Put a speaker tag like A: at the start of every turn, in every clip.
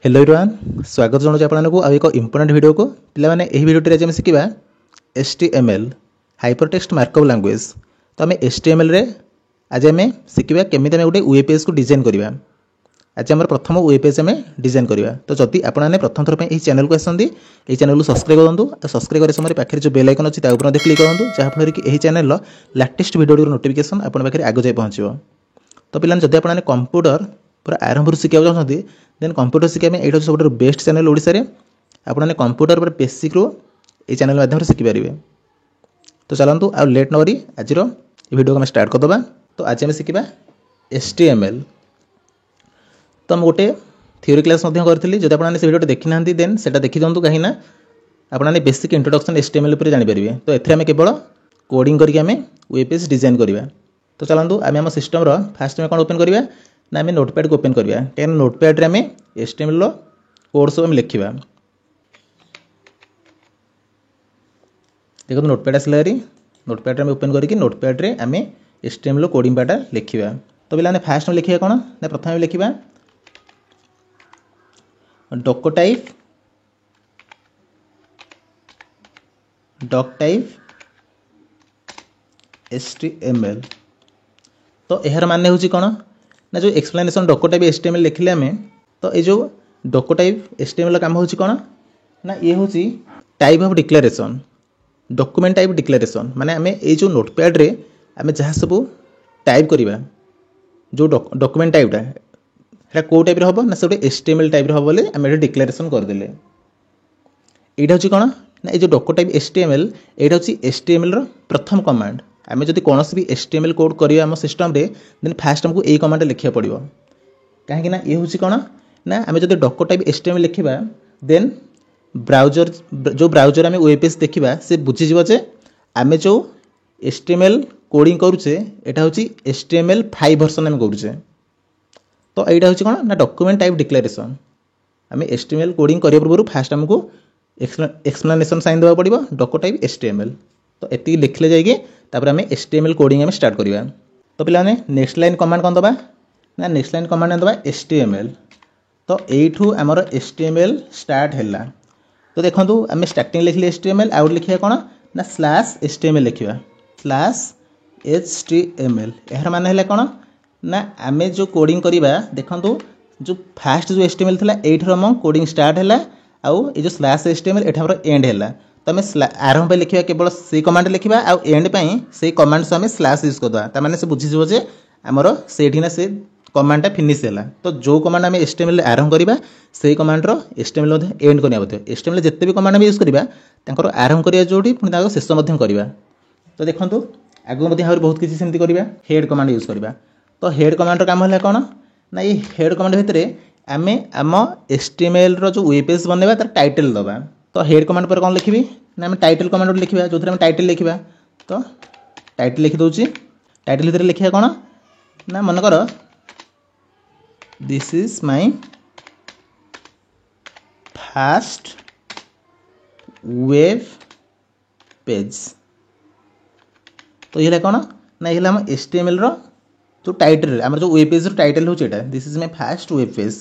A: Hello everyone स्वागत जनाऊँ आपको आउ एक इंपोर्टेंट वीडियो को पे यही वीडियो आम शिखा HTML हाइपरटेक्स्ट मार्कअप लैंग्वेज। तो आम HTML रे आज आम शिखा केमी आम गोटे वेब पेज को डिजाइन करवा। आज आम प्रथम वेब पेज आम डिजाइन करवा। तो जदि आपने प्रथम थर पर चैनल को आसती यही चैनल को सब्सक्राइब करूँ। सब्सक्राइब कर समय पाखे जो बेल आइकन अच्छी क्लिक करूँ जहाँफल कि यही चैनल लेटेस्ट वीडियो नोटिफिकेशन आप पाखे आगे जाए पहुँचो। तो पे जब आपने कंप्यूटर पूरा आरंभ शिखा चाहते देन कंप्यूटर शिखा यहाँ सब बेस्ट चैनल ओडिशा रे आपने कंप्यूटर पर बेसिक रू ये चैनल माध्यम शिखिपारे। तो चलतु आ लेट न करी आज वीडियो को स्टार्ट करदे। तो आज आम शिखा HTML। तो मुझे गोटे थ्योरी क्लास करी जब आपने से वीडियो देखी ना देन से देखी दिखाँ कहीं आपने बेसिक इंट्रोडक्शन HTML पर जानीपारे। तो ये केवल कोडिंग करके वेब पेज डिजाइन करवा। तो चलतु आम सिस्टम फास्ट में कौन ओपन करवा ना आम नोटपैड को ओपन करवा कहीं नोटपैड रे आम HTML कोड सब लिखा। देखो नोटपैड आसला नोटपैड में ओपन करके नोटपैड रे आम HTML कोडिंग पार्टा लिखा। तो पे फास्ट में लिखा कौन ना प्रथम लिखा डॉक टाइप HTML। तो यार माने हूँ कौन ना जो एक्सप्लेनेशन डॉक टाइप HTML लिखले आम। तो ये जो डॉक टाइप HTML काम हूँ कौन ना ये हूँ type of declaration document type declaration. माने आम ये जो नोटपैड रे आम जहाँ सब टाइप करवा जो डॉक्यूमेंट टाइपटा है कौ टाइप हम ना से HTML टाइप हम बोले आम ये डिक्लेरेशन करदे। यहाँ हूँ कौन ना ये जो डॉक टाइप HTML यहाँ हूँ HTML रो प्रथम कमांड। आम जब कौन भी HTML कोड करिया आम सिस्टम रे देन फास्ट हमको यही कमांड लिखा पड़ो कहीं ये हूँ कौन ना आम जब डॉक टाइप HTML लिखा देन ब्राउजर जो ब्राउजर आम वेब पेज देखा से बुझीज जे आम जो HTML कोडिंग करुचे यहाँ हूँ HTML5 वर्सन आम करुचे। तो यहाँ हूँ कौन ना डॉक्यूमेंट टाइप डिक्लेरेशन आम HTML कोडिंग करने पूर्व फास्ट आमको एक्सप्लेनेशन साइन देवा पड़ो डॉक टाइप HTML। तो ये लिखले जाइए आम HTML कोडिंग आम स्टार्ट करवा। तो पे नेक्स्ट लाइन कमांड कौन दबा ना नेक्स्ट लाइन कमांड दबा HTML। तो यू आमर HTML स्टार्ट है। तो देखो आम स्टार्टिंग लिखले HTML आउट लिखा कौन ना /HTML लिखा /HTML। यार माने है कौन ना आम जो कोडिंग करवा देखो जो फास्ट जो HTML था ये आम कोडिंग स्टार्ट है आउ ये जो /HTML ये एंड है। तो आम आरंभ लिखा केवल से कमांड लिखा आउ एंड से कमांड आम स्लैश यूज करदे मैंने से बुझीज जे आमर से से कमांडा फिनिश है। तो जो कमांड आम HTML आरंभ करवा से कमांड HTML एंड करने HTML जिते भी कमांड आम यूज करवा आरंभ करा जो पुणी शेष करवा। तो देखो आगे बहुत किसी सेमती करवा हेड कमांड यूज करवा। तो हेड कमांड काम है कौन ना ये हेड कमांड भितर आम आम HTML रो जो वेब पेज बनवा तार टाइटल दबा। तो हेड कमांड पर कौन लिखी ना आम टाइटल कमांड लिखा जो आम टाइटल लिखा। तो टाइटल लिखी दूसरी टाइटल भितर लिखा कौन ना मनकर this is my first web page. तो ये कौन ना ये आम HTML रो जो टाइटल आम जो वेब पेज टाइटल हूँ this is my first web page.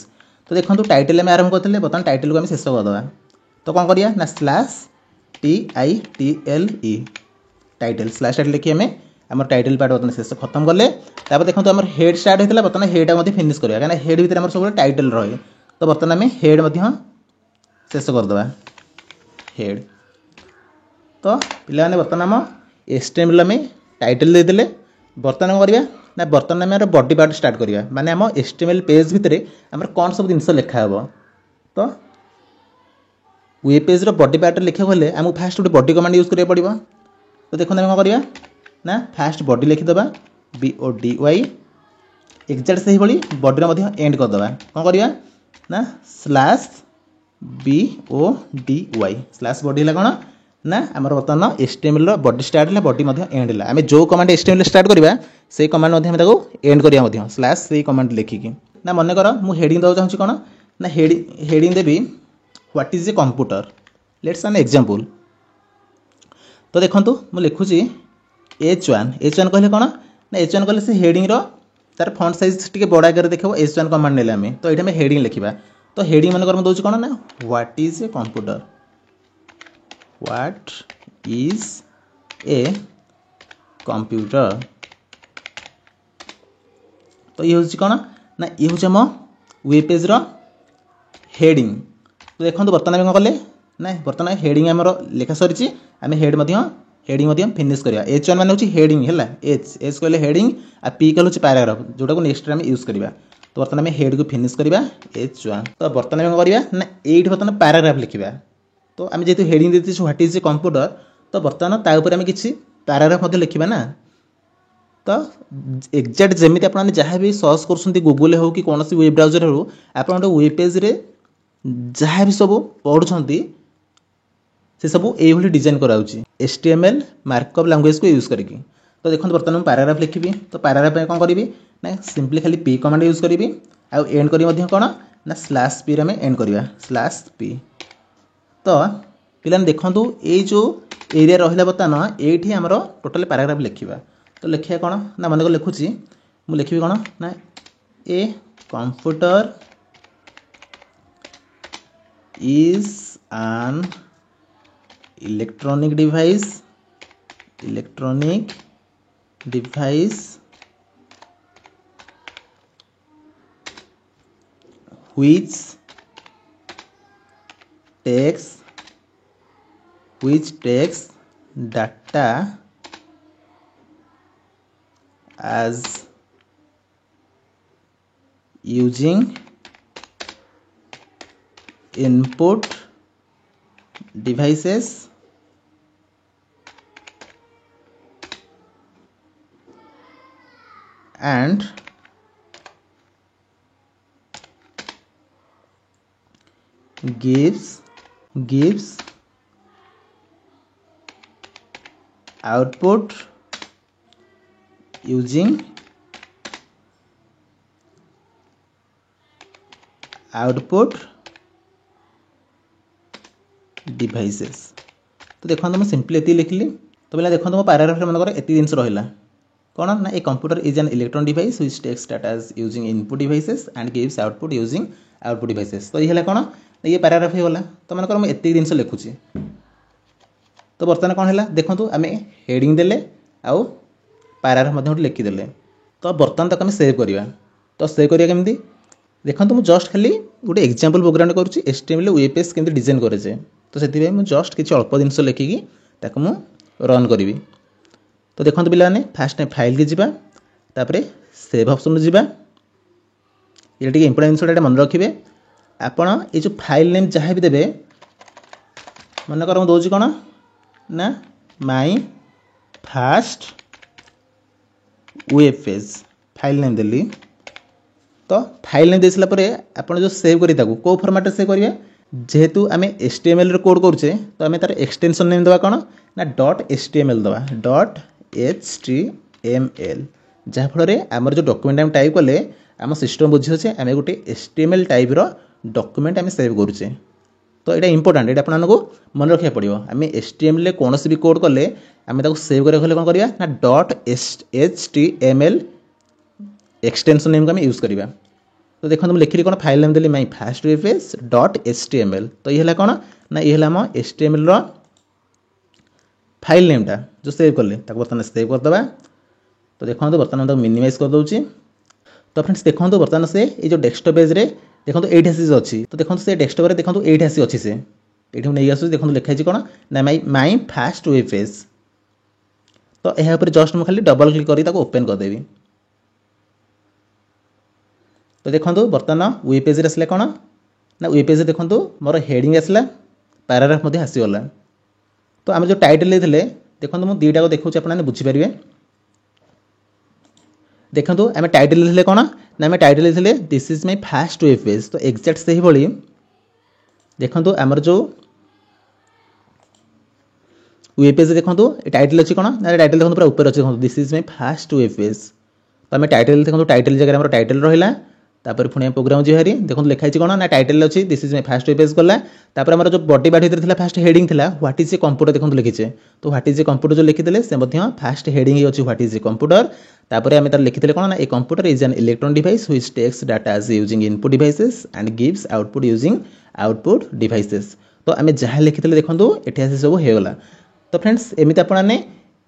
A: तो देखो टाइटल आम आरंभ करते बर्तमान टाइटल को आम शेष करदे। तो कौन करिया ना /TITLE टाइटल /टाइटल लिखी आम टाइटल पार्ट बर्तमान शेष खत्म कले। देखो आम हेड स्टार्ट होता है बर्तमान हेड फिनिश करवा कहीं हेड भितर आम सब टाइटल रहे। तो बर्तमान आम हेड शेष करदे हेड। तो पे बर्तमान आम HTML आम टाइटल देदेले बर्तमान करवा ना बर्तमान आम बॉडी पार्ट स्टार्ट करवा माने आम HTML पेज भितर आम कौन सब जिन लिखा हे। तो वेब पेज बॉडी पार्ट लिखा गले आमको फास्ट गोटे बॉडी कमांड यूज करिया पड़ो। तो देखो आम कौन करवा ना फास्ट बॉडी लिखिदे BODY एक्जाक्ट से ही बॉडी एंड करदे कौन करवा ना /BODY /बॉडी है कौन ना आम बर्तमान HTML बॉडी स्टार्ट है बॉडी एंड है। आम जो कमांड HTML स्टार्ट करवा से कमांड एंड करा / कमांड लिखिकी ना मन कर मुझे हेडिंग देवा चाहूँगी कौन ना heading Devi what is a computer let's an example. तो देखो मुझे लिखुची H1 कहले कौन ना H1 कहले से हेडिंग तार फॉन्ट साइज टी बड़ आगे देखो H1 कमांड ने तो ये हेडिंग लिखा तो हेडिंग मन कर दूसरी कौन ना what is a computer, what is a computer. तो ये हूँ कौन ना ये हूँ आम वेब पेज हेडिंग। तो देखो बर्तमान आम कौन कले ना बर्तमान हेडिंग आम लिखा सरी आम हेडिंग फिनिश करवा। एच वन मान हूँ हेडिंग है एच कहले हेडिंग आ पी कहले पैराग्राफ जोटा को नेक्स्ट आम यूज करवा। तो बर्तमान आम हेड को फिनिश करवा एच वन। तो बर्तमान आम करवा ना ये बर्तमान पैराग्राफ लिखा। तो आम जेहतु हेडिंग देती व्हाट इज ए कंप्यूटर तो बर्तमान ताऊपर आम किसी पैराग्राफ लिखा ना। तो एक्जाक्ट जमी आप जहाँ भी सर्च कर गूगल हो कि कौन वेब ब्राउजर हो आप वेब पेज रे जहाँ भी सब पढ़ुं से सब ये डिजाइन कराऊँगी HTML मार्कअप लैंग्वेज को यूज करके। तो देखो बर्तमान मुझे पैराग्राफ लिखी। तो पैराग्राफ में कौन करी ना सिंपली खाली पी कमांड यूज करी आउ एंड करी कौन ना स्लैश पी रे एंड करवा स्लैश पी। तो पिला देखो ये जो एरिया रहा बर्तमान ये आमर टोटाल पैराग्राफ लिखा। तो लिखा कौन ना मन को लिखुची मुझे लिखी कौन ना a computer is an electronic device which takes data as using input devices and gives output using output devices। तो देखो मैं सिंपली ये लिखली। तो बोला देखो मो पैराग्राफ मन ये जिन रहा कौन ना a computer is an electronic device which takes data as using input devices and gives output using output devices. तो ये कौन ये पैराग्राफ होगा। तो मन मुझे ये जिन लिखुची। तो बर्तमान कौन है देखो आम हेडिंग देले आउ पैराग्राफ लिखिदेले। तो बर्तमान तक आम सेव करवा। तो सेव करिया केमती देखो मुझे जस्ट खाली गोटे एग्जांपल प्रोग्राम करुँच HTML वेब पेज केमती डिजाइन करे। तो से मुझे जस्ट किसी अल्प जिन लिखिकी ताकू रन करी। तो देखो पे फास्ट फाइल की जावा तापर सेव ऑप्शन जावा। ये टे इंपोर्टेंट जिनसा मन रखिए आपण ये जो फाइल नेम जहाँ भी देवे मन कर दूसरी कौन ना my first web page file name देली। तो फाइल नेम दे सारापर आप जो सेव करी को फॉर्मेट सेव करेंगे जेहेतु आम HTML कोड करुचे तो आम तार एक्सटेंशन नेम देवा कौन ना .html दवा .html जहाँफल आमर जो डॉक्यूमेंट आम टाइप कले आम सिस्टम बुझी अच्छे आम गोटे HTML टाइप डॉक्यूमेंट आम सेव करुचे। तो यहाँ इंपोर्टेंट ये आपको मन रखा पड़ो आम HTML कौन भी कोड कले आम सेव करें कौन करवा ना .html एक्सटेंशन नेम को आम यूज करवा। तो देखो मुझे लिखी कौन फाइल नेम देली माई फास्ट वेब पेज .html। तो ये कौन ना ये आम HTML फाइल नेमटा जो सेव कले बर्तमान सेव करदे। तो देखो बर्तमान मिनिमाइज कर दूसरी। तो फ्रेंड्स देखो बर्तमान से ये जो डेस्कटॉप पेज रे देखो ये अच्छी। तो देखो से डेस्कटॉप रे देखो ये अच्छी से ये नहीं आस देखो लिखाई कौन ना माई फास्ट वेब पेज। तो यहाँ पर जस्ट मुझे खाली डबल क्लिक कर ओपन करदेवी। तो देखो बर्तमान वेब पेज आसला कौन ना वेब पेज देखो मोर हेडिंग आसला पैराग्राफ आसीगला। तो आम जो टाइटल लेते देखो मुझे दुईटा को देखा आप बुझीपारे। देखो आम टाइटल लेते कौन ना आम टाइटल लेते this is my first web page. तो एक्जाक्ट से ही भाई देखो आमर जो वेब पेज देखो टाइटल अच्छी कौन ना टाइटल देखो पूरा ऊपर अच्छे देखो this is my first web page. तो आम टाइटल देखो टाइटल जगह टाइटल रहा तापर पुणी प्रोग्राम जी हारी देखो लिखाई कौन ना टाइटल अच्छी this is my first web page गला। तापर आम जो बॉडी पार्ट भीतर था फास्ट हेडिंग था व्हाट इज ए कंप्यूटर देखो लिखीचे। तो व्हाट इज ए कंप्यूटर जो लिखीदे से फास्ट हेडिंग अच्छी व्हाट इज ए कंप्यूटर। तापर आम तार लिखी कौन ना a computer is an electronic device which takes data as using input devices and gives output using output devices. तो आम जहाँ लिखी देखो ये आसी सब होगला। तो फ्रेंड्स एमती आपने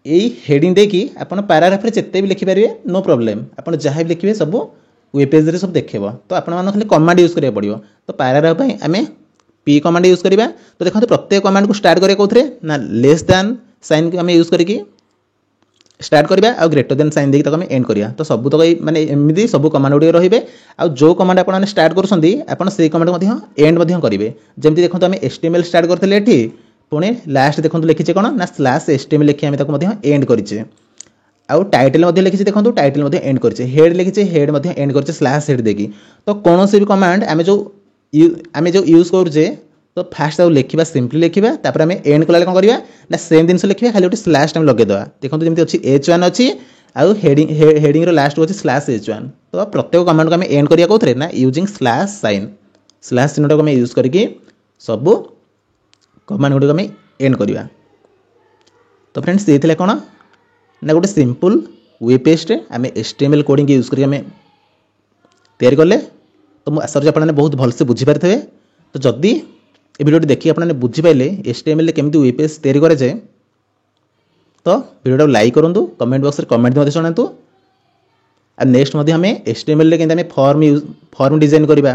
A: यही हेडिंग देकी आपन पैराग्राफ जिते भी लिखिपारे नो प्रॉब्लम, आपन जहाँ भी लिखे सब वेब पेज रे सब देखेब। तो आपण खाली कमांड यूज करा पड़ो। तो पैराग्राफ आम पी कमांड यूज करवा। तो देखो प्रत्येक कमांड को स्टार्ट करें कौन ना लेस दैन साइन आम यूज करके स्टार्ट करवा आ ग्रेटर देन साइन देकी आम एंड करिया। तो सब तक माने एमती सब कमांड गुड़िक रही आ जो कमांड आप स्टार्ट कर से कमांड एंड करेंगे। जमी देखो आम HTML स्टार्ट करते ये पुणी लास्ट देखो लिखीचे कौन ना /HTML लिखी आम एंड करें। आउ टाइटल लिखी देखो टाइटल एंड करें। हेड लिखीचे हेड एंड करें /हेड देकी। तो कौन भी कमांड आम जो यूज करुचे तो फास्ट लिखा सिंपली लिखा तापर आम एंड कला कौन करवा ना सेम जिन लिखा खाली गोटे स्लैश लगेदेवा। देखो जमी अच्छी H1 अच्छी आउ हेडिंग लास्ट अच्छी /H1। तो प्रत्येक कमांड को आम एंड करिया कौन ना यूजिंग /साइन चिन्ह टाक यूज करके सब कमांड गुड़िक आम एंड करवा। तो फ्रेंड्स ये कौन ना गोटे सिंपल वेब पेज आम HTML कोडिंग यूज करके आम तैयारी कले। तो मुझे आशा करछि आपने बहुत भलसे बुझीपारे। तो जदि ये वीडियो देखिए आपने बुझीपारे HTML केमती वेब पेज तैयारी करे जाए तो वीडियो लाइक करूँ, कमेंट बॉक्स में कमेंट जनातु। नेक्स्ट आम HTML के फॉर्म डिजाइन करवा,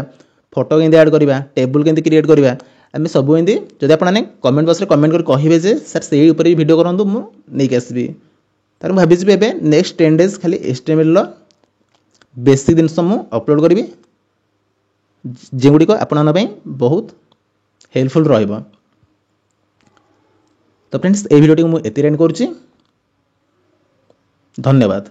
A: फोटो के ऐड करवा, टेबुल के क्रिएट करवा आम सब एमती जब आपने कमेंट बॉक्स में कमेंट कर कहे जे सर से वीडियो करूँ मुझे आसबि तार भावी ए नेक्स्ट 10 days खाली HTML बेसिक जिनस मुझे अपलोड करी जोगुड़िक आपण बहुत हेल्पफुल रहिबो। तो फ्रेंड्स ये वीडियो मुझे एंड करुच्ची। धन्यवाद।